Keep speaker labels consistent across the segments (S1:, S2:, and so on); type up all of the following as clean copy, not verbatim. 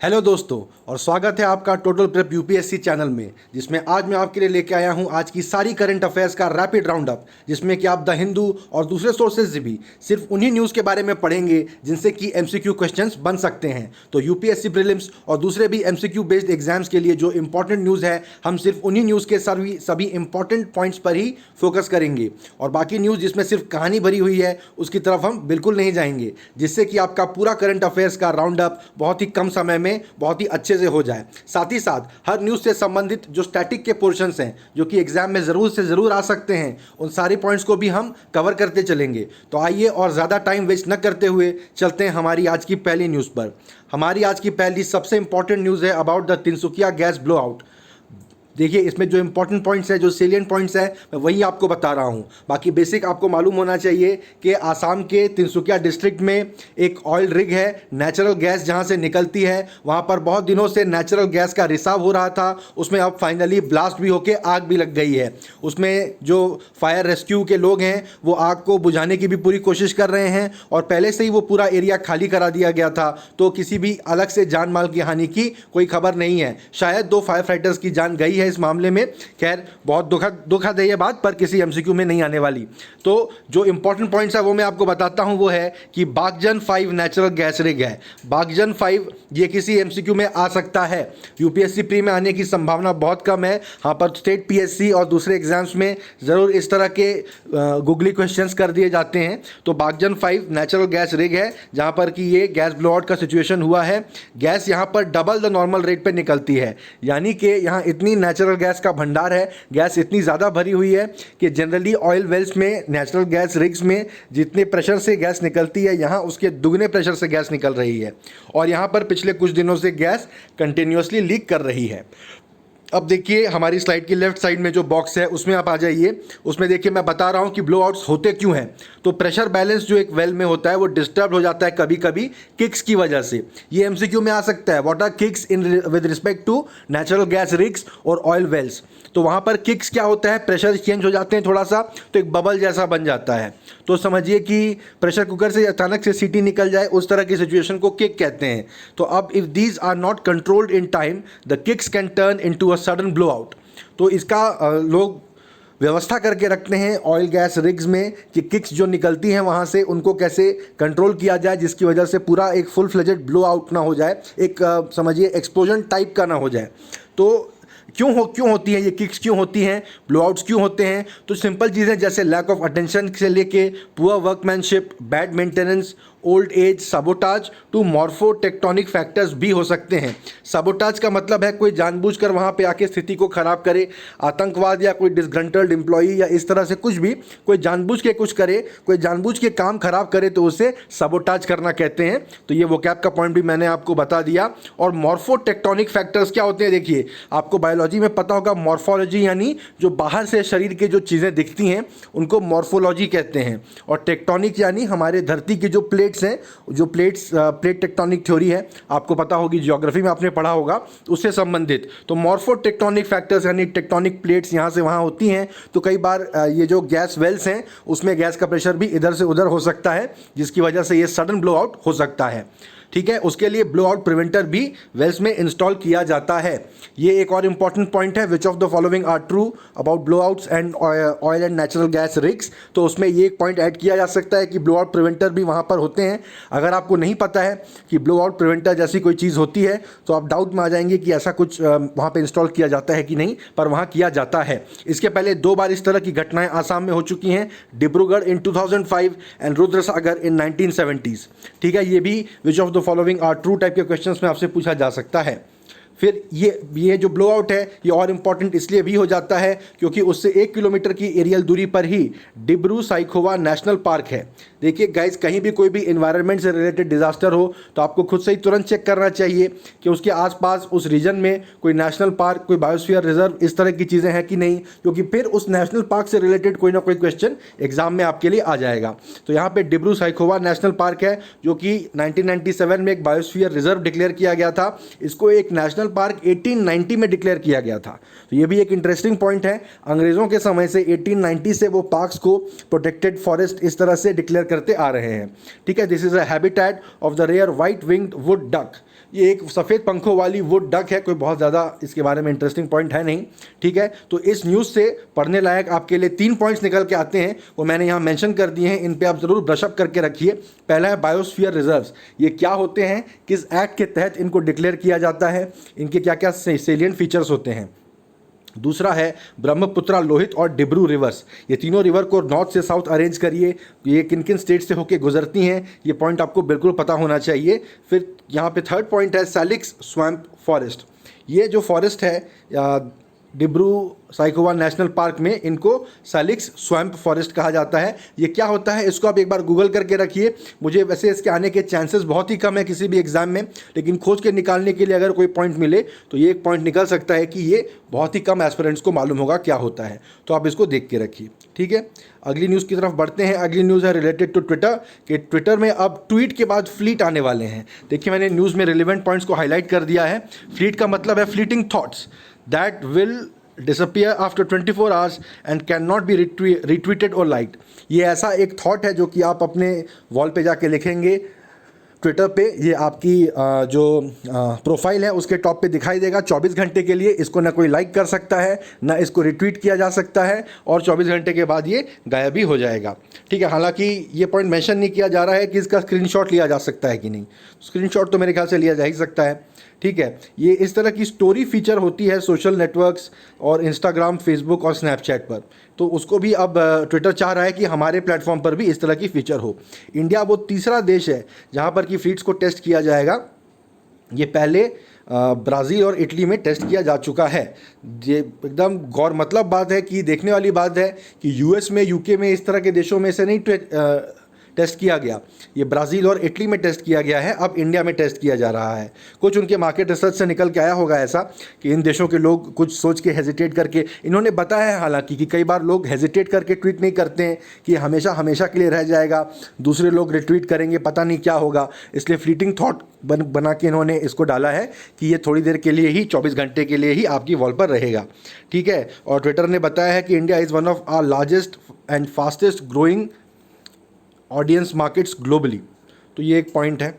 S1: Hello दोस्तों, और स्वागत है आपका टोटल प्रेप यूपीएससी चैनल में, जिसमें आज मैं आपके लिए लेके आया हूं आज की सारी करंट अफेयर्स का रैपिड राउंड अप, जिसमें कि आप द हिंदू और दूसरे सोर्सेज से भी सिर्फ उन्हीं न्यूज़ के बारे में पढ़ेंगे जिनसे कि एमसीक्यू क्वेश्चंस बन सकते हैं। तो यूपीएससी प्रीलिम्स और दूसरे भी एमसीक्यू बेस्ड एग्जाम्स के लिए जो इंपॉर्टेंट न्यूज़ है, हम सिर्फ उन्हीं न्यूज़ के सभी इंपॉर्टेंट पॉइंट्स पर ही फोकस करेंगे, और बाकी न्यूज़ जिसमें सिर्फ कहानी भरी हुई है उसकी तरफ हम बिल्कुल नहीं जाएंगे, जिससे कि आपका पूरा करंट अफेयर्स का राउंड अप बहुत ही कम समय में बहुत ही अच्छे से हो जाए। साथ ही साथ हर न्यूज़ से संबंधित जो स्टैटिक के पोर्शंस हैं जो कि एग्जाम में ज़रूर से ज़रूर आ सकते हैं, उन सारे पॉइंट्स को भी हम कवर करते चलेंगे। तो आइए और ज़्यादा टाइम वेस्ट न करते हुए चलते हैं हमारी आज की पहली न्यूज़ पर। हमारी आज की पहली सबसे इंपॉर्टेंट न्यूज़ है about the Tinsukia gas blow out. देखिए, इसमें जो इंपॉर्टेंट पॉइंट्स है, जो सेलियंट पॉइंट्स है, मैं वही आपको बता रहा हूँ। बाकी बेसिक आपको मालूम होना चाहिए कि आसाम के तिनसुकिया डिस्ट्रिक्ट में एक ऑयल रिग है, नेचुरल गैस जहाँ से निकलती है। वहाँ पर बहुत दिनों से नेचुरल गैस का रिसाव हो रहा था, उसमें अब फाइनली ब्लास्ट भी होके आग भी लग गई है। उसमें जो फायर रेस्क्यू के लोग हैं वो आग को बुझाने की भी पूरी कोशिश कर रहे हैं, और पहले से ही वो पूरा एरिया खाली करा दिया गया था, तो किसी भी अलग से जान माल की हानि की कोई खबर नहीं है। शायद 2 फायर फाइटर्स की जान गई है इस मामले में। खैर, बहुत दुखद है ये बात, पर किसी एमसीक्यू में नहीं आने वाली। तो जो इंपॉर्टेंट पॉइंट्स है वो मैं आपको बताता हूं। वो है कि बागजन 5 नेचुरल गैस रिग है। बागजन 5 ये किसी एमसीक्यू में आ सकता है। यूपीएससी प्री में आने की संभावना बहुत कम है। हाँ, पर स्टेट पीएससी और दूसरे एग्जाम्स में ज़रूर इस तरह के गूगली क्वेश्चंस कर दिए जाते हैं। तो बागजन 5 नेचुरल गैस रिग है जहाँ पर कि ये गैस ब्लोआउट का सिचुएशन हुआ है। गैस यहाँ पर डबल द नॉर्मल रेट पे निकलती है, यानी कि यहाँ इतनी नेचुरल गैस का भंडार है, गैस इतनी ज़्यादा भरी हुई है कि जनरली ऑयल वेल्स में, नेचुरल गैस रिग्स में जितने प्रेशर से गैस निकलती है, यहाँ उसके दुगने प्रेशर से गैस निकल रही है, और यहाँ पर पिछले कुछ दिनों से गैस कंटिन्यूसली लीक कर रही है। अब देखिए, हमारी स्लाइड की लेफ्ट साइड में जो बॉक्स है उसमें आप आ जाइए। उसमें देखिए मैं बता रहा हूँ कि ब्लो आउट्स होते क्यों हैं। तो प्रेशर बैलेंस जो एक वेल में होता है वो डिस्टर्ब हो जाता है कभी कभी किक्स की वजह से। ये एमसीक्यू में आ सकता है, what are kicks in with respect to natural gas rigs और ऑयल वेल्स। तो वहाँ पर किक्स क्या होता है, प्रेशर चेंज हो जाते हैं थोड़ा सा, तो एक बबल जैसा बन जाता है। तो समझिए कि प्रेशर कुकर से अचानक से सीटी निकल जाए, उस तरह की सिचुएशन को किक कहते हैं। तो अब if these are not controlled in time, the kicks can turn into a sudden blow out. तो इसका लोग व्यवस्था करके रखते हैं ऑयल गैस रिग्स में कि किक्स जो निकलती हैं वहाँ से उनको कैसे कंट्रोल किया जाए, जिसकी वजह से पूरा एक फुल फ्लेजेड ब्लो आउट ना हो जाए, एक समझिए एक्सप्लोजन टाइप का ना हो जाए। तो क्यों होती हैं ये किक्स, क्यों होती हैं, ब्लोआउट्स क्यों होते हैं? तो सिंपल चीज़ें जैसे लैक ऑफ अटेंशन से लेके poor workmanship, bad maintenance, old age, sabotage to morpho tectonic factors भी हो सकते हैं। सबोटाज का मतलब है कोई जानबूझकर कर वहाँ पे आके स्थिति को ख़राब करे, आतंकवाद या कोई डिसग्रंटल्ड एम्प्लॉई या इस तरह से कुछ भी, कोई जानबूझ के कुछ करे, कोई जानबूझ के काम खराब करे, तो उसे सबोटाज करना कहते हैं। तो ये वोकैब का पॉइंट भी मैंने आपको बता दिया। और मॉर्फो टेक्टोनिक फैक्टर्स क्या होते हैं? देखिए, आपको बायोलॉजी में पता होगा, मॉर्फोलॉजी यानी जो बाहर से शरीर के जो चीज़ें दिखती हैं उनको मॉर्फोलॉजी कहते हैं, और टेक्टोनिक यानी हमारे धरती की जो प्लेट्स हैं, जो प्लेट टेक्टोनिक थ्योरी है, आपको पता होगी, ज्योग्राफी में आपने पढ़ा होगा, उससे संबंधित। तो मॉर्फो टेक्टोनिक फैक्टर्स यानी टेक्टोनिक प्लेट्स यहाँ से वहाँ होती हैं। तो कई बार ये जो गैस वेल्स हैं उसमें गैस का प्रेशर भी इधर से उधर हो सकता है, जिसकी वजह से ये सडन ब्लो आउट हो सकता है। ठीक है, उसके लिए ब्लो आउट प्रिवेंटर भी वेल्स में इंस्टॉल किया जाता है। ये एक और इंपॉर्टेंट पॉइंट है, which of the following are true about blow outs and oil and natural gas rigs. तो उसमें ये एक पॉइंट ऐड किया जा सकता है कि ब्लो आउट प्रिवेंटर भी वहाँ पर होते हैं। अगर आपको नहीं पता है कि ब्लो आउट प्रिवेंटर जैसी कोई चीज़ होती है तो आप डाउट में आ जाएंगे कि ऐसा कुछ वहाँ पर इंस्टॉल किया जाता है कि नहीं, पर वहाँ किया जाता है। इसके पहले 2 बार इस तरह की घटनाएं आसाम में हो चुकी हैं, Dibrugarh in 2005 and Rudrasagar in 1970s। ठीक है, ये भी which of the following are true type के क्वेश्चंस में आपसे पूछा जा सकता है। फिर ये जो ब्लो आउट है ये और इम्पॉर्टेंट इसलिए भी हो जाता है क्योंकि उससे 1 किलोमीटर की एरियल दूरी पर ही डिब्रू साइखोवा नेशनल पार्क है। देखिए गाइस, कहीं भी कोई भी इन्वायरमेंट से रिलेटेड डिजास्टर हो तो आपको खुद से ही तुरंत चेक करना चाहिए कि उसके आसपास उस रीजन में कोई नेशनल पार्क, कोई बायोस्फीयर रिजर्व, इस तरह की चीज़ें हैं कि नहीं, क्योंकि फिर उस नेशनल पार्क से रिलेटेड कोई ना कोई क्वेश्चन एग्जाम में आपके लिए आ जाएगा। तो यहाँ पे डिब्रू साइखोवा नेशनल पार्क है जो कि 1997 में एक बायोस्फीयर रिजर्व डिक्लेयर किया गया था। इसको एक नेशनल पार्क 1890 में डिक्लेयर किया गया था। तो ये भी एक इंटरेस्टिंग पॉइंट है। अंग्रेज़ों के समय से 1890 से वो पार्क्स को प्रोटेक्टेड फॉरेस्ट इस तरह से डिक्लेयर करते आ रहे हैं। ठीक है, this is a habitat of the rare white winged wood duck. ये एक सफ़ेद पंखों वाली वुड डक है, कोई बहुत ज़्यादा इसके बारे में इंटरेस्टिंग पॉइंट है नहीं। ठीक है, तो इस न्यूज़ से पढ़ने लायक आपके लिए 3 पॉइंट्स निकल के आते हैं, वो मैंने यहाँ मेंशन कर दिए हैं, इन पे आप ज़रूर ब्रशअप करके रखिए। पहला है बायोस्फीयर रिजर्व्स। ये क्या होते हैं, किस एक्ट के तहत इनको डिक्लेयर किया जाता है, इनके क्या क्या सेलिएंट फीचर्स होते हैं। दूसरा है ब्रह्मपुत्रा, लोहित और डिब्रू रिवर्स। ये तीनों रिवर को नॉर्थ से साउथ अरेंज करिए, ये किन किन स्टेट से होके गुजरती हैं, ये पॉइंट आपको बिल्कुल पता होना चाहिए। फिर यहाँ पे थर्ड पॉइंट है सैलिक्स स्वैम्प फॉरेस्ट। ये जो फॉरेस्ट है डिब्रू साइखोवा नेशनल पार्क में, इनको सैलिक्स स्वैम्प फॉरेस्ट कहा जाता है। ये क्या होता है इसको आप एक बार गूगल करके रखिए। मुझे वैसे इसके आने के चांसेस बहुत ही कम है किसी भी एग्जाम में, लेकिन खोज के निकालने के लिए अगर कोई पॉइंट मिले तो ये एक पॉइंट निकल सकता है कि ये बहुत ही कम एस्पिरेंट्स को मालूम होगा क्या होता है, तो आप इसको देख के रखिए। ठीक है, अगली न्यूज़ की तरफ बढ़ते हैं। अगली न्यूज़ है रिलेटेड टू ट्विटर, कि ट्विटर में अब ट्वीट के बाद फ्लीट आने वाले हैं। देखिए, मैंने न्यूज़ में रिलेवेंट पॉइंट्स को हाईलाइट कर दिया है। फ्लीट का मतलब है fleeting thoughts that will disappear after 24 hours and cannot be retweeted or liked। ये ऐसा एक थॉट है जो कि आप अपने वॉल पे जाके लिखेंगे ट्विटर पे, ये आपकी जो प्रोफाइल है उसके टॉप पे दिखाई देगा 24 घंटे के लिए। इसको ना कोई लाइक कर सकता है, ना इसको रिट्वीट किया जा सकता है, और 24 घंटे के बाद ये गायब ही हो जाएगा। ठीक है, हालांकि ये पॉइंट मेंशन नहीं किया जा रहा है कि इसका स्क्रीनशॉट लिया जा सकता है कि नहीं। स्क्रीनशॉट तो मेरे ख्याल से लिया जा ही सकता है। ठीक है, ये इस तरह की स्टोरी फीचर होती है सोशल नेटवर्क्स और इंस्टाग्राम, फेसबुक और स्नैपचैट पर, तो उसको भी अब ट्विटर चाह रहा है कि हमारे प्लेटफॉर्म पर भी इस तरह की फीचर हो। इंडिया वो तीसरा देश है जहाँ पर कि फ्लीट्स को टेस्ट किया जाएगा। ये पहले ब्राज़ील और इटली में टेस्ट किया जा चुका है। ये एकदम गौर मतलब बात है कि देखने वाली बात है कि यूएस में, यूके में, इस तरह के देशों में से नहीं टेस्ट किया गया, ये ब्राज़ील और इटली में टेस्ट किया गया है, अब इंडिया में टेस्ट किया जा रहा है। कुछ उनके मार्केट रिसर्च से निकल के आया होगा ऐसा कि इन देशों के लोग कुछ सोच के हेजिटेट करके, इन्होंने बताया है हालांकि कि कई बार लोग हेजिटेट करके ट्वीट नहीं करते हैं कि हमेशा हमेशा के लिए रह जाएगा, दूसरे लोग रिट्वीट करेंगे, पता नहीं क्या होगा, इसलिए फ्लीटिंग थॉट बना के इन्होंने इसको डाला है कि ये थोड़ी देर के लिए ही, 24 घंटे के लिए ही आपकी वॉल पर रहेगा। ठीक है, और ट्विटर ने बताया है कि India is one of our largest and fastest growing audience markets globally. तो ये एक पॉइंट है।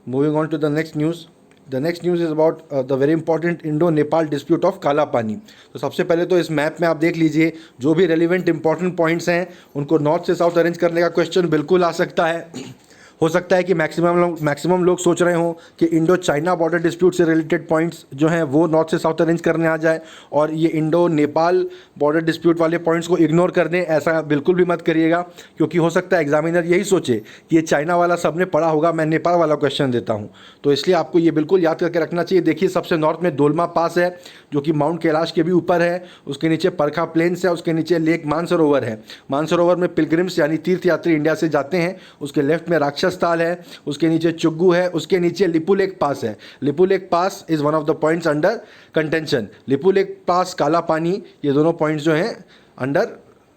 S1: Moving on to the next news. The next news is about the very important Indo Nepal dispute of Kalapani. तो सबसे पहले तो इस map में आप देख लीजिए, जो भी रेलिवेंट इंपॉर्टेंट पॉइंट्स हैं उनको नॉर्थ से साउथ अरेंज करने का क्वेश्चन बिल्कुल आ सकता है। हो सकता है कि मैक्सिमम लोग सोच रहे हों कि इंडो चाइना बॉर्डर डिस्प्यूट से रिलेटेड पॉइंट्स जो हैं वो नॉर्थ से साउथ अरेंज करने आ जाए, और ये इंडो नेपाल बॉर्डर डिस्प्यूट वाले पॉइंट्स को इग्नोर कर दें। ऐसा बिल्कुल भी मत करिएगा, क्योंकि हो सकता है एग्जामिनर यही सोचे कि ये चाइना वाला सबने पढ़ा होगा, मैं नेपाल वाला क्वेश्चन देता हूँ। तो इसलिए आपको ये बिल्कुल याद करके रखना चाहिए। देखिए, सबसे नॉर्थ में दोलमा पास है जो कि माउंट कैलाश के भी ऊपर है, उसके नीचे परखा प्लेन्स है, उसके नीचे लेक मानसरोवर है। मानसरोवर में पिलग्रिम्स यानी तीर्थयात्री इंडिया से जाते हैं। उसके लेफ्ट में राक्षस ताल है, उसके नीचे चुग्गू है, उसके नीचे लिपुलेक पास है। Lipulekh pass is one of the points under contention. Lipulekh pass, Kala Pani, ये दोनों पॉइंट्स जो हैं अंडर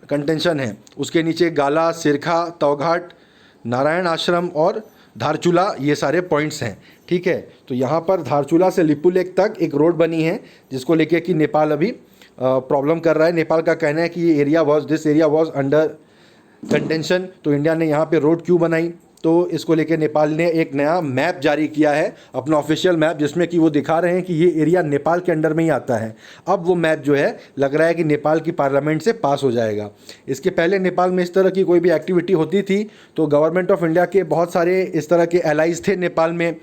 S1: कंटेंशन हैं। उसके नीचे गाला, सिरखा, तौघाट, नारायण आश्रम और धारचूला, ये सारे पॉइंट्स हैं। ठीक है, तो यहाँ पर धारचूला से लिपुलेक तक एक रोड बनी है जिसको लेके कि नेपाल अभी प्रॉब्लम कर रहा है। नेपाल का कहना है कि ये this area was under contention. तो इंडिया ने यहाँ पे रोड क्यों बनाई, तो इसको लेके नेपाल ने एक नया मैप जारी किया है, अपना ऑफिशियल मैप, जिसमें कि वो दिखा रहे हैं कि ये एरिया नेपाल के अंडर में ही आता है। अब वो मैप जो है लग रहा है कि नेपाल की पार्लियामेंट से पास हो जाएगा। इसके पहले नेपाल में इस तरह की कोई भी एक्टिविटी होती थी तो गवर्नमेंट ऑफ इंडिया के बहुत सारे इस तरह के एलाइज थे नेपाल में,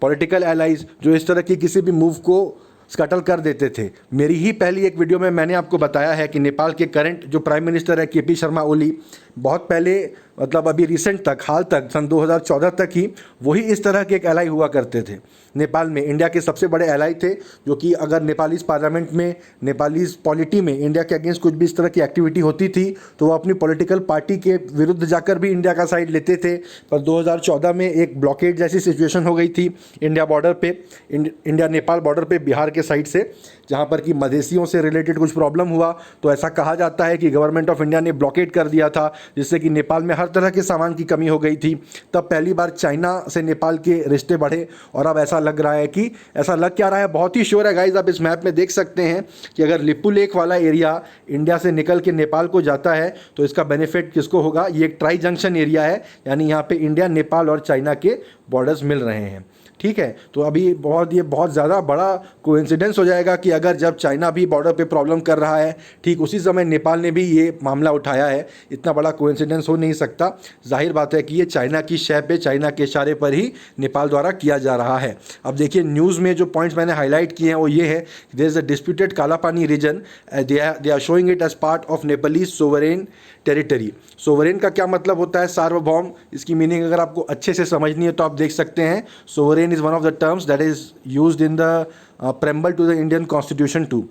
S1: पॉलिटिकल एलाइज, जो इस तरह की किसी भी मूव को स्कटल कर देते थे। मेरी ही पहली एक वीडियो में मैंने आपको बताया है कि नेपाल के करंट जो प्राइम मिनिस्टर है केपी शर्मा ओली, बहुत पहले, मतलब अभी रिसेंट तक, हाल तक, सन 2014 तक ही वही इस तरह के एक एलाई हुआ करते थे नेपाल में। इंडिया के सबसे बड़े एलाई थे, जो कि अगर नेपालीज पार्लियामेंट में, नेपालीज पॉलिटी में इंडिया के अगेंस्ट कुछ भी इस तरह की एक्टिविटी होती थी तो वो अपनी पॉलिटिकल पार्टी के विरुद्ध जाकर भी इंडिया का साइड लेते थे। पर 2014 में एक ब्लॉकेड जैसी सिचुएशन हो गई थी इंडिया बॉर्डर पे, इंडिया नेपाल बॉर्डर पे, बिहार के साइड से, जहाँ पर कि मधेसियों से रिलेटेड कुछ प्रॉब्लम हुआ। तो ऐसा कहा जाता है कि गवर्नमेंट ऑफ इंडिया ने ब्लॉकेड कर दिया था, जिससे कि नेपाल में हर हर तरह के सामान की कमी हो गई थी, तब पहली बार चाइना से नेपाल के रिश्ते बढ़े। और अब ऐसा लग रहा है कि, ऐसा लग क्या रहा है, बहुत ही श्योर है गाइज, आप इस मैप में देख सकते हैं कि अगर लिपू लेक वाला एरिया इंडिया से निकल के नेपाल को जाता है तो इसका बेनिफिट किसको होगा। ये एक ट्राई जंक्शन एरिया है, यानी यहाँ पे इंडिया, नेपाल और चाइना के बॉर्डर्स मिल रहे हैं। ठीक है, तो अभी ये बहुत ज़्यादा बड़ा कोइंसिडेंस हो जाएगा कि अगर जब चाइना भी बॉर्डर पे प्रॉब्लम कर रहा है, ठीक उसी समय नेपाल ने भी ये मामला उठाया है। इतना बड़ा कोइंसिडेंस हो नहीं सकता। जाहिर बात है कि ये चाइना की शय पे, चाइना के इशारे पर ही नेपाल द्वारा किया जा रहा है। अब देखिए न्यूज़ में जो पॉइंट्स मैंने हाईलाइट किए हैं वो ये है, there is a disputed Kalapani region, they are showing it as part of Nepalese sovereign territory. Sovereign का क्या मतलब होता है, सार्वभौम। इसकी मीनिंग अगर आपको अच्छे से समझनी है तो आप देख सकते हैं, sovereign is one of the terms that is used in the preamble to the Indian constitution too.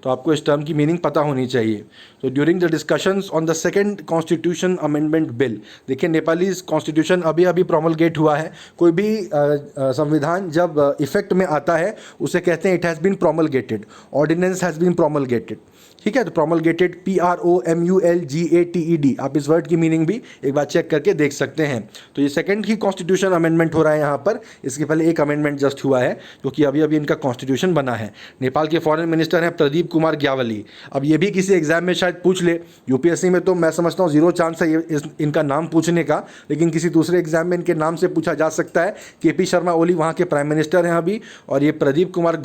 S1: तो आपको इस टर्म की मीनिंग पता होनी चाहिए। तो during the discussions on the second constitution amendment bill, देखिए नेपाली कॉन्स्टिट्यूशन अभी प्रोमलगेट हुआ है। कोई भी संविधान जब इफेक्ट में आता है उसे कहते हैं it has been promulgated, ordinance has been promulgated. ठीक है, तो प्रोमलगेटेड PROMULGATED, आप इस वर्ड की मीनिंग भी एक बार चेक करके देख सकते हैं। तो ये सेकंड ही कॉन्स्टिट्यूशन अमेंडमेंट हो रहा है यहाँ पर। इसके पहले एक अमेंडमेंट जस्ट हुआ है क्योंकि अभी इनका कॉन्स्टिट्यूशन बना है। नेपाल के फॉरेन मिनिस्टर हैं प्रदीप कुमार ग्यावली। अब ये भी किसी एग्जाम में शायद पूछ ले, यूपीएससी में तो मैं समझता हूँ 0 चांस है इनका नाम पूछने का, लेकिन किसी दूसरे एग्जाम में इनके नाम से पूछा जा सकता है। केपी शर्मा ओली वहाँ के प्राइम मिनिस्टर हैं अभी, और ये प्रदीप कुमार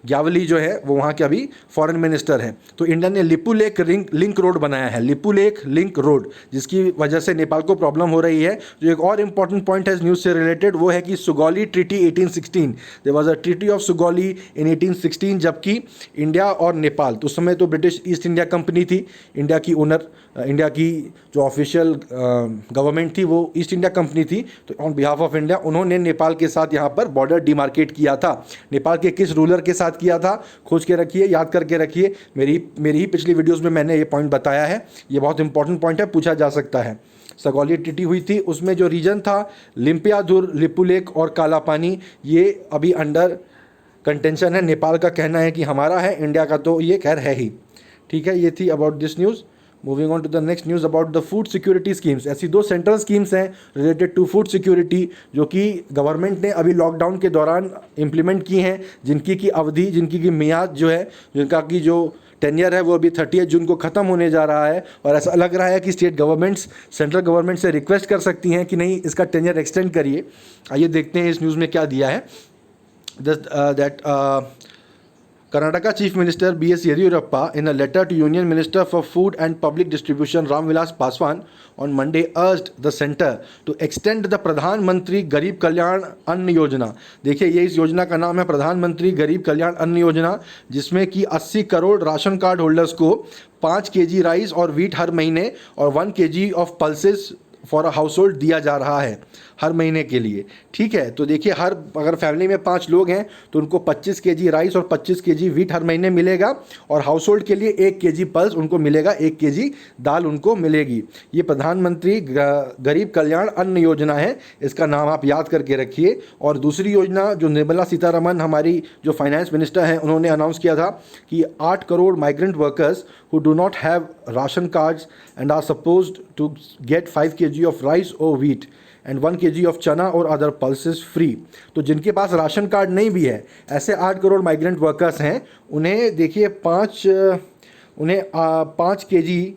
S1: ग्यावली जो है वो वहाँ के अभी फॉरेन मिनिस्टर हैं। तो इंडिया ने लिपू लेक लिंक रोड बनाया है, लिपू लेक लिंक रोड, जिसकी वजह से नेपाल को प्रॉब्लम हो रही है। जो एक और इम्पॉर्टेंट पॉइंट है इस न्यूज़ से रिलेटेड वो है कि Sugauli treaty 1816, there was a treaty of Sugauli in 1816, जबकि इंडिया और नेपाल, तो उस समय तो ब्रिटिश ईस्ट इंडिया कंपनी थी, इंडिया की ओनर, इंडिया की जो ऑफिशियल गवर्नमेंट थी वो ईस्ट इंडिया कंपनी थी। तो ऑन बिहाफ ऑफ इंडिया उन्होंने नेपाल के साथ यहाँ पर बॉर्डर डिमार्केट किया था। नेपाल के किस रूलर के साथ किया था, खोज के रखिए, याद करके रखिए। मेरी ही पिछली वीडियोस में मैंने ये पॉइंट बताया है, ये बहुत इंपॉर्टेंट पॉइंट है, पूछा जा सकता है। सगौली ट्रीटी हुई थी, उसमें जो रीजन था लिम्पियाधुर, लिपू लेक और कालापानी, ये अभी अंडर कंटेंशन है। नेपाल का कहना है कि हमारा है, इंडिया का तो ये खैर है ही। ठीक है, ये थी about this news. Moving on to the next news about the food security schemes. ऐसी 2 सेंट्रल स्कीम्स हैं रिलेटेड टू फूड सिक्योरिटी जो कि गवर्नमेंट ने अभी लॉकडाउन के दौरान इम्प्लीमेंट की हैं, जिनकी की अवधि, जिनकी की मियाद जो है, जिनका की जो टेन्यर है वो अभी 30 जून को ख़त्म होने जा रहा है। और ऐसा लग रहा है कि स्टेट गवर्नमेंट्स सेंट्रल गवर्नमेंट से रिक्वेस्ट कर सकती हैं कि नहीं, इसका टेन्यर एक्सटेंड करिए। आइए देखते हैं इस न्यूज़ में क्या दिया है। Karnataka Chief Minister B.S. Yediyurappa, in a letter to Union Minister for Food and Public Distribution Ramvilas Paswan on Monday, urged the centre to extend the प्रधानमंत्री गरीब कल्याण अन्न योजना। देखिए, ये इस योजना का नाम है प्रधानमंत्री गरीब कल्याण अन्न योजना, जिसमें कि 80 करोड़ राशन कार्ड होल्डर्स को 5 kg राइस और व्हीट हर महीने और 1 kg of pulses for a house hold दिया जा रहा है हर महीने के लिए। ठीक है, तो देखिए, अगर फैमिली में 5 लोग हैं तो उनको 25 kg राइस और 25 kg व्हीट हर महीने मिलेगा, और हाउस होल्ड के लिए 1 kg पल्स उनको मिलेगा, 1 kg दाल उनको मिलेगी। ये प्रधानमंत्री गरीब कल्याण अन्न योजना है, इसका नाम आप याद करके रखिए। और दूसरी योजना जो निर्मला सीतारमन हमारी जो फाइनेंस मिनिस्टर हैं, उन्होंने अनाउंस किया था कि 8 crore migrant workers who do not have ration cards and are supposed to get 5 kg of rice or wheat and 1 kg of chana or other pulses free। तो जिनके पास राशन कार्ड नहीं भी है, ऐसे 8 करोड़ माइग्रेंट वर्कर्स हैं, उन्हें देखिए 5 kg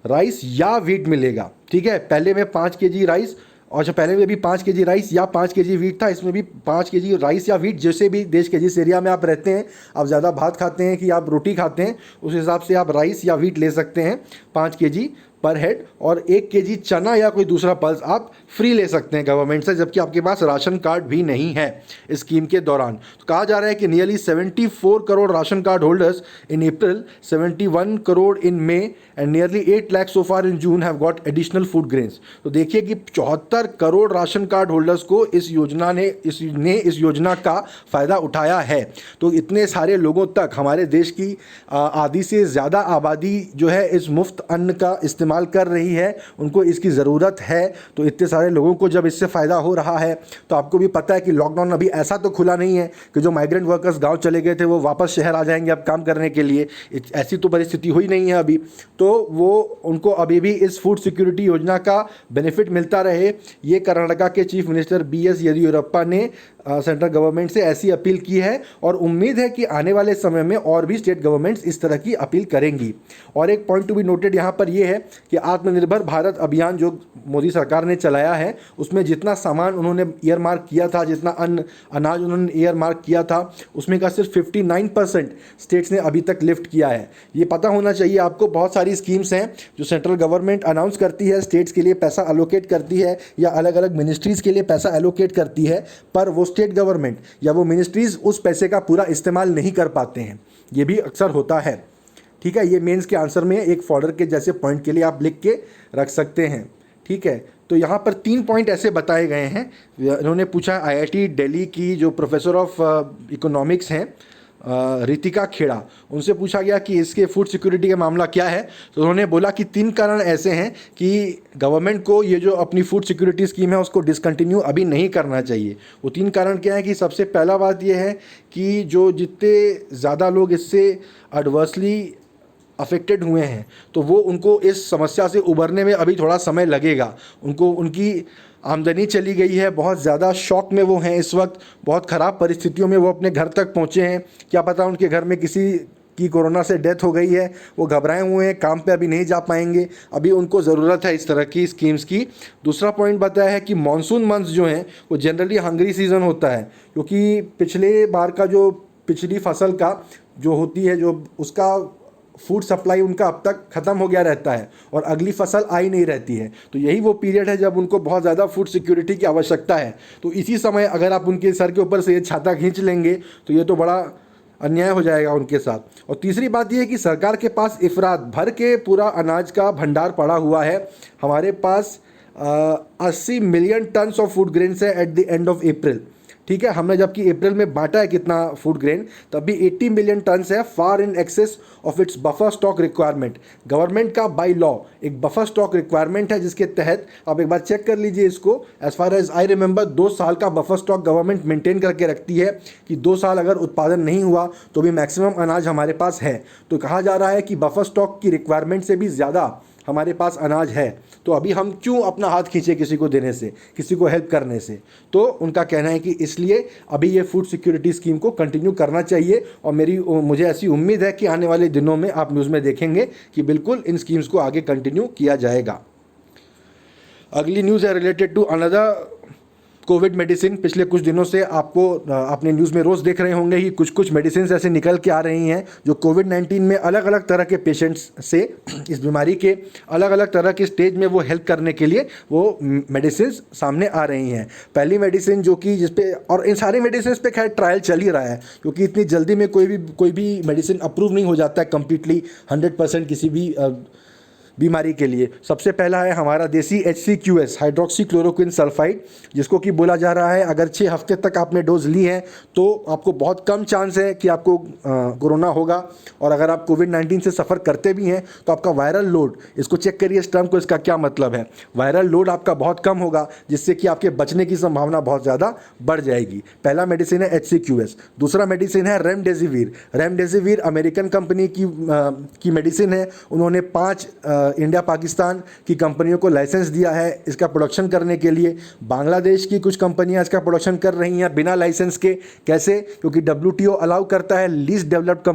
S1: राइस या व्हीट मिलेगा। ठीक है, पहले में 5 kg राइस, और जो पहले में भी 5 kg राइस या 5 kg व्हीट था, इसमें भी 5 kg राइस या व्हीट, जैसे भी देश के जिस एरिया में आप रहते हैं, आप ज़्यादा भात खाते हैं कि आप रोटी खाते हैं, उस हिसाब से आप राइस या व्हीट ले सकते हैं 5 kg पर हेड, और 1 kg चना या कोई दूसरा पल्स आप फ्री ले सकते हैं गवर्नमेंट से, जबकि आपके पास राशन कार्ड भी नहीं है इस स्कीम के दौरान। तो कहा जा रहा है कि nearly 74 crore ration card holders in April, 71 crore in May and nearly 8 lakh so far in June have got additional food grains. तो देखिए कि 74 करोड़ राशन कार्ड होल्डर्स को इस योजना का फ़ायदा उठाया है। तो इतने सारे लोगों तक, हमारे देश की आधी से ज़्यादा आबादी जो है इस मुफ्त अन्न का इस्तेमाल इस्तेमाल कर रही है, उनको इसकी ज़रूरत है। तो इतने सारे लोगों को जब इससे फ़ायदा हो रहा है, तो आपको भी पता है कि लॉकडाउन अभी ऐसा तो खुला नहीं है कि जो माइग्रेंट वर्कर्स गांव चले गए थे वो वापस शहर आ जाएंगे अब काम करने के लिए। ऐसी तो परिस्थिति हुई नहीं है अभी। तो वो उनको अभी भी इस फूड सिक्योरिटी योजना का बेनिफिट मिलता रहे, ये कर्नाटका के चीफ मिनिस्टर BS येदियुरप्पा ने सेंट्रल गवर्नमेंट से ऐसी अपील की है, और उम्मीद है कि आने वाले समय में और भी स्टेट गवर्नमेंट्स इस तरह की अपील करेंगी। और एक पॉइंट टू बी नोटेड यहाँ पर यह है कि आत्मनिर्भर भारत अभियान जो मोदी सरकार ने चलाया है, उसमें जितना सामान उन्होंने ईयर मार्क किया था, जितना अनाज उन्होंने ईयर मार्क किया था, उसमें का सिर्फ 59% स्टेट्स ने अभी तक लिफ्ट किया है। ये पता होना चाहिए आपको, बहुत सारी स्कीम्स हैं जो सेंट्रल गवर्नमेंट अनाउंस करती है, स्टेट्स के लिए पैसा एलोकेट करती है या अलग अलग मिनिस्ट्रीज़ के लिए पैसा एलोकेट करती है, पर वो स्टेट गवर्नमेंट या वो मिनिस्ट्रीज़ उस पैसे का पूरा इस्तेमाल नहीं कर पाते हैं। ये भी अक्सर होता है। ठीक है, ये मेंस के आंसर में एक फॉर्डर के जैसे पॉइंट के लिए आप लिख के रख सकते हैं। ठीक है, तो यहाँ पर 3 पॉइंट ऐसे बताए गए हैं। इन्होंने पूछा IIT दिल्ली की जो प्रोफेसर ऑफ इकोनॉमिक्स हैं रितिका खेड़ा, उनसे पूछा गया कि इसके फूड सिक्योरिटी का मामला क्या है। तो उन्होंने बोला कि 3 कारण ऐसे हैं कि गवर्नमेंट को ये जो अपनी फूड सिक्योरिटी स्कीम है उसको डिसकंटिन्यू अभी नहीं करना चाहिए। वो 3 कारण क्या है कि सबसे पहला बात ये है कि जो जितने ज़्यादा लोग इससे एडवर्सली अफेक्टेड हुए हैं, तो वो उनको इस समस्या से उबरने में अभी थोड़ा समय लगेगा। उनको उनकी आमदनी चली गई है, बहुत ज़्यादा शॉक में वो हैं इस वक्त, बहुत ख़राब परिस्थितियों में वो अपने घर तक पहुँचे हैं। क्या पता उनके घर में किसी की कोरोना से डेथ हो गई है, वो घबराए हुए हैं, काम पे अभी नहीं जा पाएंगे, अभी उनको ज़रूरत है इस तरह की स्कीम्स की। दूसरा पॉइंट बताया है कि मानसून मंथ्स जो हैं वो जनरली हंगरी सीज़न होता है, क्योंकि पिछले बार का जो पिछली फसल का जो होती है, जो उसका फूड सप्लाई उनका अब तक ख़त्म हो गया रहता है और अगली फसल आई नहीं रहती है। तो यही वो पीरियड है जब उनको बहुत ज़्यादा फूड सिक्योरिटी की आवश्यकता है। तो इसी समय अगर आप उनके सर के ऊपर से ये छाता खींच लेंगे तो ये तो बड़ा अन्याय हो जाएगा उनके साथ। और तीसरी बात ये है कि सरकार के पास इफरात भर के पूरा अनाज का भंडार पड़ा हुआ है। हमारे पास 80 million tons of food grains है at the end of April. ठीक है, हमने जबकि अप्रैल में बांटा है कितना फूड ग्रेन, तब भी 80 मिलियन टन्स है, far in excess of its buffer stock requirement. Government का बाय लॉ एक बफर स्टॉक रिक्वायरमेंट है, जिसके तहत आप एक बार चेक कर लीजिए इसको। As far as I remember 2 साल का बफर स्टॉक गवर्नमेंट मेंटेन करके रखती है कि 2 साल अगर उत्पादन नहीं हुआ तो भी मैक्सिमम अनाज हमारे पास है। तो कहा जा रहा है कि बफर स्टॉक की रिक्वायरमेंट से भी ज़्यादा हमारे पास अनाज है, तो अभी हम क्यों अपना हाथ खींचे किसी को देने से, किसी को हेल्प करने से। तो उनका कहना है कि इसलिए अभी ये फूड सिक्योरिटी स्कीम को कंटिन्यू करना चाहिए। और मुझे ऐसी उम्मीद है कि आने वाले दिनों में आप न्यूज़ में देखेंगे कि बिल्कुल इन स्कीम्स को आगे कंटिन्यू किया जाएगा। अगली न्यूज़ है related to another covid medicine. पिछले कुछ दिनों से आपने न्यूज़ में रोज़ देख रहे होंगे कि कुछ मेडिसिन ऐसे निकल के आ रही हैं जो कोविड-19 में अलग अलग तरह के पेशेंट्स से, इस बीमारी के अलग अलग तरह के स्टेज में वो हेल्प करने के लिए वो मेडिसिन सामने आ रही हैं। पहली मेडिसिन जो कि जिस पे, और इन सारी मेडिसिन पे खैर ट्रायल चल ही रहा है, क्योंकि इतनी जल्दी में कोई भी मेडिसिन अप्रूव नहीं हो जाता है कम्प्लीटली 100% किसी भी बीमारी के लिए। सबसे पहला है हमारा देसी HCQS हाइड्रोक्सी क्लोरोक्विन सल्फाइड, जिसको कि बोला जा रहा है अगर 6 हफ्ते तक आपने डोज ली है तो आपको बहुत कम चांस है कि आपको कोरोना होगा। और अगर आप कोविड-19 से सफ़र करते भी हैं तो आपका वायरल लोड, इसको चेक करिए इस टर्म को, इसका क्या मतलब है। वायरल लोड आपका बहुत कम होगा, जिससे कि आपके बचने की संभावना बहुत ज़्यादा बढ़ जाएगी। पहला मेडिसिन है HCQS। दूसरा मेडिसिन है रेमडेसिविर। रेमडेसिविर अमेरिकन कंपनी की मेडिसिन है। उन्होंने 5 इंडिया पाकिस्तान की कंपनियों को लाइसेंस दिया है इसका प्रोडक्शन करने के लिए। बांग्लादेश की कुछ कंपनियां इसका प्रोडक्शन कर रही हैं बिना लाइसेंस के। कैसे? क्योंकि WTO अलाउ करता है लीस्ट डेवलप्ड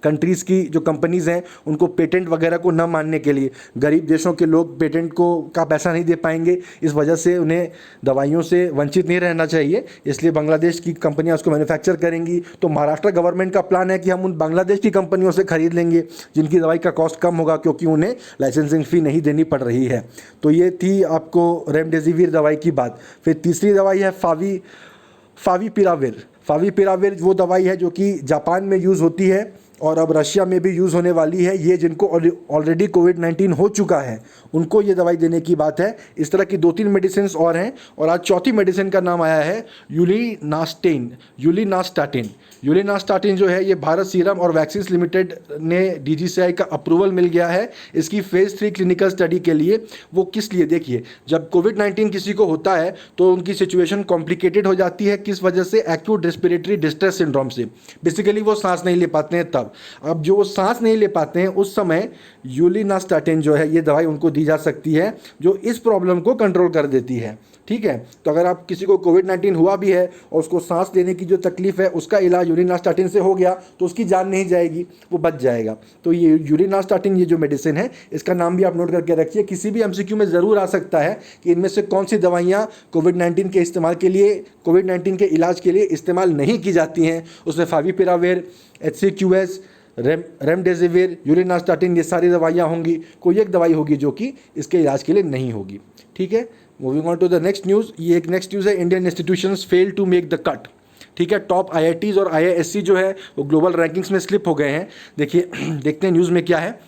S1: कंट्रीज़ की जो कंपनीज़ हैं उनको पेटेंट वगैरह को न मानने के लिए। गरीब देशों के लोग पेटेंट का पैसा नहीं दे पाएंगे, इस वजह से उन्हें दवाइयों से वंचित नहीं रहना चाहिए, इसलिए बांग्लादेश की कंपनियां उसको मैन्युफैक्चर करेंगी। तो महाराष्ट्र गवर्नमेंट का प्लान है कि हम उन बांग्लादेश की कंपनियों से खरीद लेंगे जिनकी दवाई का कॉस्ट कम होगा, क्योंकि उन्हें लाइसेंसिंग फ़ी नहीं देनी पड़ रही है। तो ये थी आपको रेमडेसिविर दवाई की बात। फिर तीसरी दवाई है फाविपिराविर। फाविपिराविर वो दवाई है जो कि जापान में यूज़ होती है और अब रशिया में भी यूज़ होने वाली है। ये जिनको ऑलरेडी कोविड-19 हो चुका है उनको ये दवाई देने की बात है। इस तरह की 2-3 मेडिसिन और हैं और आज चौथी मेडिसिन का नाम आया है यूलिनास्टाटिन। यूलिनास्टाटिन जो है ये भारत सीरम और वैक्सीन लिमिटेड ने DGCI का अप्रूवल मिल गया है इसकी फेज़ 3 क्लिनिकल स्टडी के लिए। वो किस लिए, देखिए जब कोविड-19 किसी को होता है तो उनकी सिचुएशन कॉम्प्लिकेटेड हो जाती है। किस वजह से? एक्यूट रेस्पिरेटरी डिस्ट्रेस सिंड्रोम से। बेसिकली वो सांस नहीं ले पाते हैं तब। अब जो वो सांस नहीं ले पाते हैं उस समय यूलिनास्टाटिन जो है ये दवाई उनको दी जा सकती है जो इस प्रॉब्लम को कंट्रोल कर देती है। ठीक है, तो अगर आप किसी को कोविड-19 हुआ भी है और उसको सांस लेने की जो तकलीफ है उसका इलाज यूलिनास्टाटिन से हो गया तो उसकी जान नहीं जाएगी, वो बच जाएगा। तो ये यूलिनास्टाटिन ये जो मेडिसिन है इसका नाम भी आप नोट करके रखिए। किसी भी MCQ में ज़रूर आ सकता है कि इनमें से कौन सी दवाइयाँ कोविड-19 के इस्तेमाल के लिए, कोविड-19 के इलाज के लिए इस्तेमाल नहीं की जाती हैं। उसमें फाविपिराविर, HCQS, रेमडेसिविर, यूलिनास्टाटिन ये सारी दवाइयाँ होंगी। कोई एक दवाई होगी जो कि इसके इलाज के लिए नहीं होगी। ठीक है, moving on to the next news. ये एक नेक्स्ट न्यूज़ है, Indian institutions fail to make the cut. ठीक है, टॉप IITs और IISc जो है वो ग्लोबल रैंकिंग्स में स्लिप हो गए हैं। देखिए देखते हैं न्यूज़ में क्या है।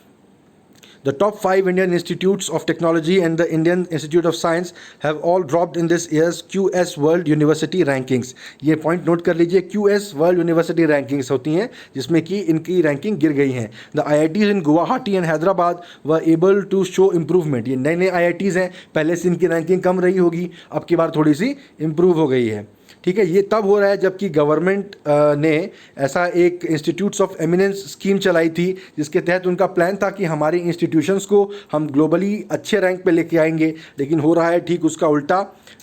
S1: The top 5 Indian institutes of technology and the Indian Institute of Science have all dropped in this year's QS World University Rankings। ये पॉइंट नोट कर लीजिए, QS World University Rankings होती हैं जिसमें कि इनकी रैंकिंग गिर गई है। The IITs in Guwahati and Hyderabad were able to show improvement। ये नए नए IITs हैं, पहले से इनकी रैंकिंग कम रही होगी, अब की बार थोड़ी सी इम्प्रूव हो गई है। ठीक है, ये तब हो रहा है जबकि गवर्नमेंट ने ऐसा एक इंस्टीट्यूट्स ऑफ एमिनेंस स्कीम चलाई थी जिसके तहत उनका प्लान था कि हमारी इंस्टीट्यूशंस को हम ग्लोबली अच्छे रैंक पे लेके आएंगे, लेकिन हो रहा है ठीक उसका उल्टा।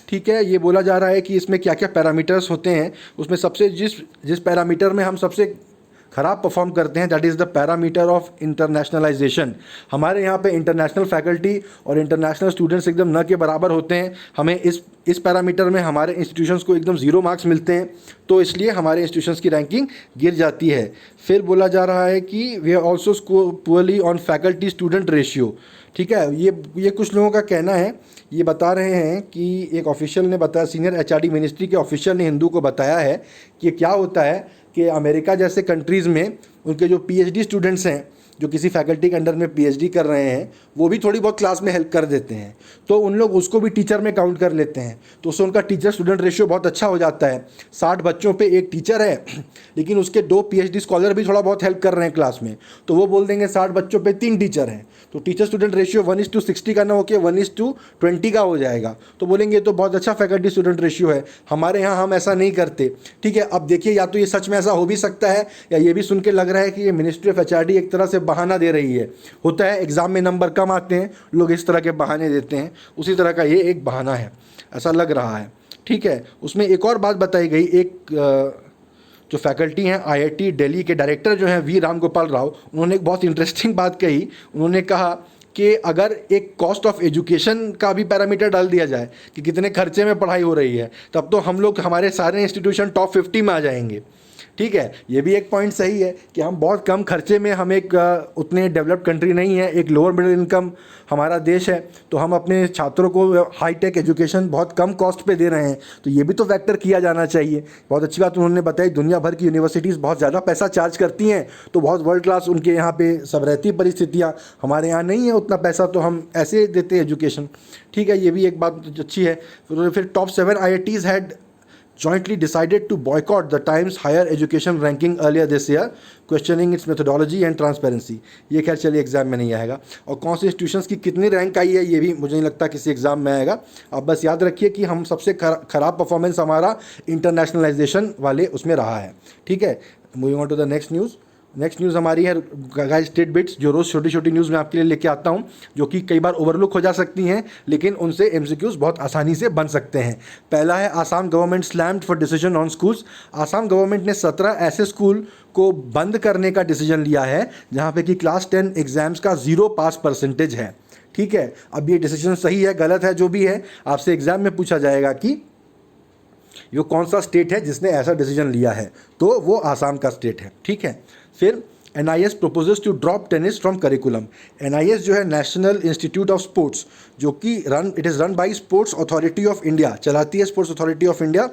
S1: ठीक है, ये बोला जा रहा है कि इसमें क्या क्या पैरामीटर्स होते हैं, उसमें सबसे जिस पैरामीटर में हम सबसे ख़राब परफॉर्म करते हैं that is the parameter of internationalisation. हमारे यहाँ पे इंटरनेशनल फैकल्टी और इंटरनेशनल स्टूडेंट्स एकदम न के बराबर होते हैं। हमें इस पैरामीटर में हमारे इंस्टीट्यूशंस को एकदम 0 मार्क्स मिलते हैं, तो इसलिए हमारे इंस्टीट्यूशंस की रैंकिंग गिर जाती है। फिर बोला जा रहा है कि we are also score poorly on faculty student ratio. ठीक है, ये कुछ लोगों का कहना है। ये बता रहे हैं कि एक ऑफिशियल ने बताया, सीनियर HRD मिनिस्ट्री के ऑफिशियल ने हिंदू को बताया है कि क्या होता है कि अमेरिका जैसे कंट्रीज़ में उनके जो PhD स्टूडेंट्स हैं जो किसी फैकल्टी के अंडर में PhD कर रहे हैं वो भी थोड़ी बहुत क्लास में हेल्प कर देते हैं, तो उन लोग उसको भी टीचर में काउंट कर लेते हैं। तो उससे उनका टीचर स्टूडेंट रेशियो बहुत अच्छा हो जाता है। 60 बच्चों पे एक टीचर है लेकिन उसके 2 PhD स्कॉलर भी थोड़ा बहुत हेल्प कर रहे हैं क्लास में, तो वो बोल देंगे 60 बच्चों पे 3 टीचर हैं, तो टीचर स्टूडेंट रेशियो 1:60 का ना होकर 1:20 का हो जाएगा। तो बोलेंगे तो बहुत अच्छा फैकल्टी स्टूडेंट रेशियो है। हमारे यहाँ हम ऐसा नहीं करते। ठीक है, अब देखिए या तो ये सच में ऐसा हो भी सकता है या ये भी सुन के लग रहा है कि ये मिनिस्ट्री ऑफ HRD एक तरह से बहाना दे रही है। होता है एग्ज़ाम में नंबर कम आते हैं, लोग इस तरह के बहाने देते हैं, उसी तरह का ये एक बहाना है, ऐसा लग रहा है। ठीक है, उसमें एक और बात बताई गई। एक जो फैकल्टी हैं IIT दिल्ली के डायरेक्टर जो हैं V रामगोपाल राव, उन्होंने एक बहुत इंटरेस्टिंग बात कही। उन्होंने कहा कि अगर एक कॉस्ट ऑफ एजुकेशन का भी पैरामीटर डाल दिया जाए कि कितने खर्चे में पढ़ाई हो रही है, तब तो हम लोग हमारे सारे इंस्टीट्यूशन टॉप 50 में आ जाएंगे। ठीक है, ये भी एक पॉइंट सही है कि हम बहुत कम खर्चे में, हम एक उतने डेवलप्ड कंट्री नहीं है, एक लोअर मिडिल इनकम हमारा देश है, तो हम अपने छात्रों को हाई टेक एजुकेशन बहुत कम कॉस्ट पे दे रहे हैं, तो ये भी तो फैक्टर किया जाना चाहिए। बहुत अच्छी बात उन्होंने बताई। दुनिया भर की यूनिवर्सिटीज़ बहुत ज़्यादा पैसा चार्ज करती हैं, तो बहुत वर्ल्ड क्लास उनके यहाँ पे सब रहती परिस्थितियाँ, हमारे यहाँ नहीं है उतना पैसा, तो हम ऐसे देते हैं एजुकेशन। ठीक है, ये भी एक बात अच्छी है। फिर top 7 IITs had jointly decided to boycott the Times Higher Education ranking earlier this year, questioning its methodology and transparency। ये खैर चलिए एग्जाम में नहीं आएगा, और कौन से इंस्टीट्यूशंस की कितनी रैंक आई है ये भी मुझे नहीं लगता किसी एग्जाम में आएगा। आप बस याद रखिए कि हम सबसे खराब परफॉर्मेंस हमारा इंटरनेशनलाइजेशन वाले उसमें रहा है। ठीक है, moving on to the next news. Next news हमारी है गाइस स्टेट बिट्स, जो रोज़ छोटी छोटी न्यूज़ मैं आपके लिए लेके आता हूँ, जो कि कई बार ओवरलुक हो जा सकती हैं, लेकिन उनसे MCQs बहुत आसानी से बन सकते हैं। पहला है, Assam government slammed for decision on schools. Assam government ने 17 ऐसे स्कूल को बंद करने का डिसीजन लिया है जहाँ पे कि क्लास 10 एग्जाम्स का 0 पास परसेंटेज है। ठीक है, अब ये डिसीजन सही है गलत है जो भी है, आपसे एग्जाम में पूछा जाएगा कि ये कौन सा स्टेट है जिसने ऐसा डिसीजन लिया है, तो वो आसाम का स्टेट है। ठीक है, फिर NIS proposes to drop tennis from curriculum। NIS जो है नेशनल इंस्टीट्यूट ऑफ स्पोर्ट्स, जो कि it is run by sports authority of India, चलाती है स्पोर्ट्स अथॉरिटी ऑफ इंडिया,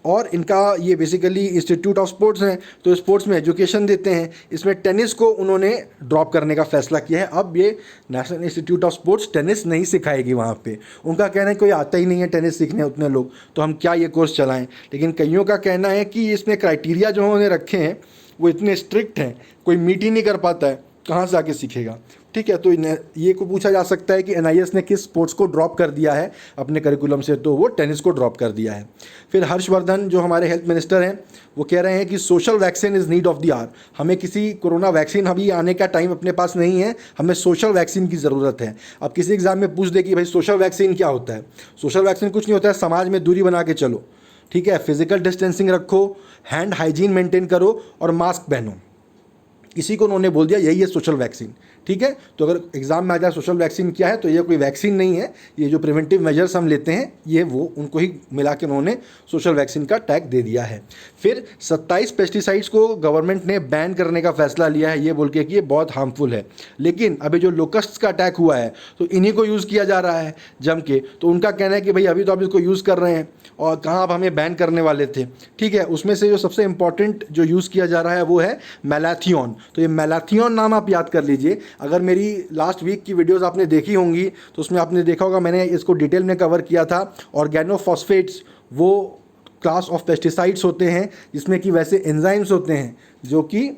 S1: और इनका ये बेसिकली इंस्टीट्यूट ऑफ स्पोर्ट्स हैं, तो स्पोर्ट्स में एजुकेशन देते हैं। इसमें टेनिस को उन्होंने ड्रॉप करने का फैसला किया है। अब ये national institute of sports tennis नहीं सिखाएगी वहाँ पे। उनका कहना है कोई आता ही नहीं है टेनिस सीखने उतने लोग, तो हम क्या ये कोर्स चलाएं। लेकिन कईयों का कहना है कि इसमें क्राइटेरिया जो उन्होंने रखे हैं वो इतने स्ट्रिक्ट हैं, कोई मीट ही नहीं कर पाता है, कहाँ से आके सीखेगा। ठीक है, तो ये को पूछा जा सकता है कि एनआईएस ने किस स्पोर्ट्स को ड्रॉप कर दिया है अपने करिकुलम से, तो वो टेनिस को ड्रॉप कर दिया है। फिर हर्षवर्धन जो हमारे हेल्थ मिनिस्टर हैं वो कह रहे हैं कि social vaccine is need of the hour. हमें किसी कोरोना वैक्सीन अभी आने का टाइम अपने पास नहीं है, हमें सोशल वैक्सीन की ज़रूरत है। अब किसी एग्जाम में पूछ दे कि भाई सोशल वैक्सीन क्या होता है, सोशल वैक्सीन कुछ नहीं होता है, समाज में दूरी बना के चलो, ठीक है, फिजिकल डिस्टेंसिंग रखो, हैंड हाइजीन मेंटेन करो और मास्क पहनो। इसी को उन्होंने बोल दिया यही है सोशल वैक्सीन। ठीक है, तो अगर एग्जाम में आ जाए सोशल वैक्सीन क्या है, तो ये कोई वैक्सीन नहीं है, ये जो प्रिवेंटिव मेजर्स हम लेते हैं ये वो उनको ही मिला के उन्होंने सोशल वैक्सीन का टैग दे दिया है। फिर 27 पेस्टिसाइड्स को गवर्नमेंट ने बैन करने का फैसला लिया है, ये बोल के कि ये बहुत हार्मफुल है। लेकिन अभी जो लोकस्ट का अटैक हुआ है तो इन्हीं को यूज़ किया जा रहा है जम के, तो उनका कहना है कि भाई अभी तो आप इसको यूज़ कर रहे हैं और कहाँ आप हमें बैन करने वाले थे। ठीक है, उसमें से जो सबसे इंपॉर्टेंट जो यूज़ किया जा रहा है वो है मैलाथियन। तो ये मैलाथियन नाम आप याद कर लीजिए। अगर मेरी लास्ट वीक की वीडियोस आपने देखी होंगी तो उसमें आपने देखा होगा मैंने इसको डिटेल में कवर किया था। ऑर्गेनोफॉस्फेट्स वो क्लास ऑफ पेस्टिसाइड्स होते हैं जिसमें कि वैसे एंजाइम्स होते हैं जो कि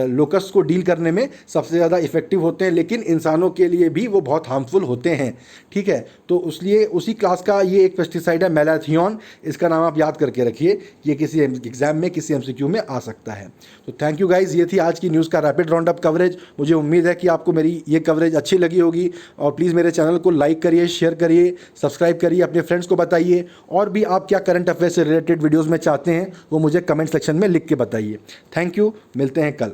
S1: लोकस्ट को डील करने में सबसे ज़्यादा इफेक्टिव होते हैं, लेकिन इंसानों के लिए भी वो बहुत हार्मफुल होते हैं। ठीक है, तो इसलिए उसी क्लास का ये एक पेस्टिसाइड है मैलाथियन। इसका नाम आप याद करके रखिए, ये किसी एग्जाम में किसी एमसीक्यू में आ सकता है। तो थैंक यू गाइज, ये थी आज की न्यूज़ का रैपिड राउंड अप कवरेज। मुझे उम्मीद है कि आपको मेरी ये कवरेज अच्छी लगी होगी, और प्लीज़ मेरे चैनल को लाइक करिए, शेयर करिए, सब्सक्राइब करिए, अपने फ्रेंड्स को बताइए, और भी आप क्या करंट अफेयर से रिलेटेड वीडियोज़ में चाहते हैं वो मुझे कमेंट सेक्शन में लिख के बताइए। थैंक यू, मिलते हैं कल।